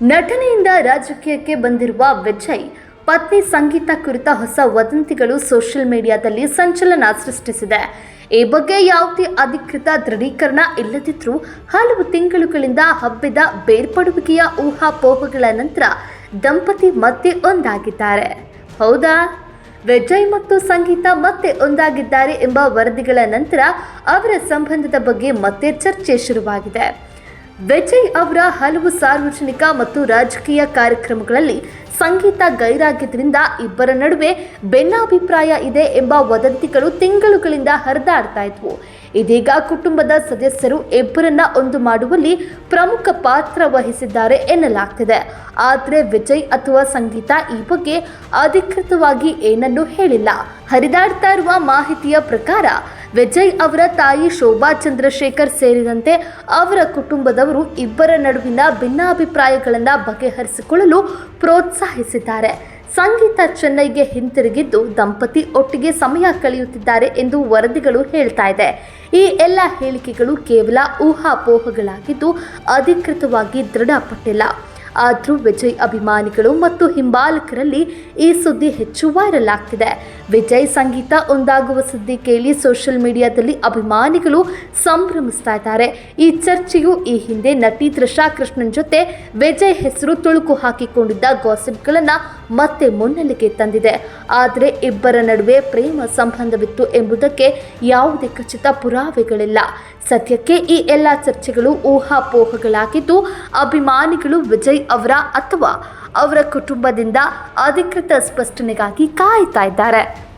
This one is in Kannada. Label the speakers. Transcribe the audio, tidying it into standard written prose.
Speaker 1: ನಟನೆಯಿಂದ ರಾಜಕೀಯಕ್ಕೆ ಬಂದಿರುವ ವಿಜಯ್ ಪತ್ನಿ ಸಂಗೀತ ಕುರಿತ ಹೊಸ ವದಂತಿಗಳು ಸೋಷಿಯಲ್ ಮೀಡಿಯಾದಲ್ಲಿ ಸಂಚಲನ ಸೃಷ್ಟಿಸಿದೆ. ಈ ಬಗ್ಗೆ ಯಾವುದೇ ಅಧಿಕೃತ ದೃಢೀಕರಣ ಇಲ್ಲದಿದ್ದರೂ ಹಲವು ತಿಂಗಳುಗಳಿಂದ ಹಬ್ಬಿದ ಬೇರ್ಪಡುವಿಕೆಯ ಊಹಾಪೋಹಗಳ ನಂತರ ದಂಪತಿ ಮತ್ತೆ ಒಂದಾಗಿದ್ದಾರೆ. ಹೌದಾ? ವಿಜಯ್ ಮತ್ತು ಸಂಗೀತ ಮತ್ತೆ ಒಂದಾಗಿದ್ದಾರೆ ಎಂಬ ವರದಿಗಳ ನಂತರ ಅವರ ಸಂಬಂಧದ ಬಗ್ಗೆ ಮತ್ತೆ ಚರ್ಚೆ ಶುರುವಾಗಿದೆ. ವಿಜಯ್ ಅವರ ಹಲವು ಸಾರ್ವಜನಿಕ ಮತ್ತು ರಾಜಕೀಯ ಕಾರ್ಯಕ್ರಮಗಳಲ್ಲಿ ಸಂಗೀತ ಗೈರಾಗಿದ್ದರಿಂದ ಇಬ್ಬರ ನಡುವೆ ಭಿನ್ನಾಭಿಪ್ರಾಯ ಇದೆ ಎಂಬ ವದಂತಿಗಳು ತಿಂಗಳುಗಳಿಂದ ಹರಿದಾಡ್ತಾ ಇದ್ವು. ಇದೀಗ ಕುಟುಂಬದ ಸದಸ್ಯರು ಇಬ್ಬರನ್ನ ಒಂದು ಮಾಡುವಲ್ಲಿ ಪ್ರಮುಖ ಪಾತ್ರ ವಹಿಸಿದ್ದಾರೆ ಎನ್ನಲಾಗ್ತಿದೆ. ಆದರೆ ವಿಜಯ್ ಅಥವಾ ಸಂಗೀತ ಈ ಬಗ್ಗೆ ಅಧಿಕೃತವಾಗಿ ಏನನ್ನೂ ಹೇಳಿಲ್ಲ. ಹರಿದಾಡ್ತಾ ಇರುವ ಮಾಹಿತಿಯ ಪ್ರಕಾರ ವಿಜಯ್ ಅವರ ತಾಯಿ ಶೋಭಾ ಚಂದ್ರಶೇಖರ್ ಸೇರಿದಂತೆ ಅವರ ಕುಟುಂಬದವರು ಇಬ್ಬರ ನಡುವಿನ ಭಿನ್ನಾಭಿಪ್ರಾಯಗಳನ್ನು ಬಗೆಹರಿಸಿಕೊಳ್ಳಲು ಪ್ರೋತ್ಸಾಹಿಸಿದ್ದಾರೆ. ಸಂಗೀತ ಚೆನ್ನೈಗೆ ಹಿಂತಿರುಗಿದ್ದು ದಂಪತಿ ಒಟ್ಟಿಗೆ ಸಮಯ ಕಳೆಯುತ್ತಿದ್ದಾರೆ ಎಂದು ವರದಿಗಳು ಹೇಳ್ತಾ ಇದೆ. ಈ ಎಲ್ಲ ಹೇಳಿಕೆಗಳು ಕೇವಲ ಊಹಾಪೋಹಗಳಾಗಿದ್ದು ಅಧಿಕೃತವಾಗಿ ದೃಢಪಟ್ಟಿಲ್ಲ. ಆದರೂ ವಿಜಯ್ ಅಭಿಮಾನಿಗಳು ಮತ್ತು ಹಿಂಬಾಲಕರಲ್ಲಿ ಈ ಸುದ್ದಿ ಹೆಚ್ಚು ವೈರಲ್ ಆಗ್ತಿದೆ. ವಿಜಯ್ ಸಂಗೀತ ಒಂದಾಗುವ ಸುದ್ದಿ ಕೇಳಿ ಸೋಷಿಯಲ್ ಮೀಡಿಯಾದಲ್ಲಿ ಅಭಿಮಾನಿಗಳು ಸಂಭ್ರಮಿಸ್ತಾ ಇದ್ದಾರೆ. ಈ ಚರ್ಚೆಯು ಈ ಹಿಂದೆ ನಟಿ ತ್ರಿಷಾ ಕೃಷ್ಣನ್ ಜೊತೆ ವಿಜಯ್ ಹೆಸರು ತುಳುಕು ಹಾಕಿಕೊಂಡಿದ್ದ ಗಾಸಿಪ್ಗಳನ್ನು ಮತ್ತೆ ಮುನ್ನೆಲೆಗೆ ತಂದಿದೆ. ಆದರೆ ಇಬ್ಬರ ನಡುವೆ ಪ್ರೇಮ ಸಂಬಂಧವಿತ್ತು ಎಂಬುದಕ್ಕೆ ಯಾವುದೇ ಖಚಿತ ಪುರಾವೆಗಳಿಲ್ಲ. ಸದ್ಯಕ್ಕೆ ಈ ಎಲ್ಲ ಚರ್ಚೆಗಳು ಊಹಾಪೋಹಗಳಾಗಿದ್ದು ಅಭಿಮಾನಿಗಳು ವಿಜಯ್ ಅವರ ಅಥವಾ ಅವರ ಕುಟುಂಬದಿಂದ ಅಧಿಕೃತ ಸ್ಪಷ್ಟನೆಗಾಗಿ ಕಾಯ್ತಾ ಇದ್ದಾರೆ.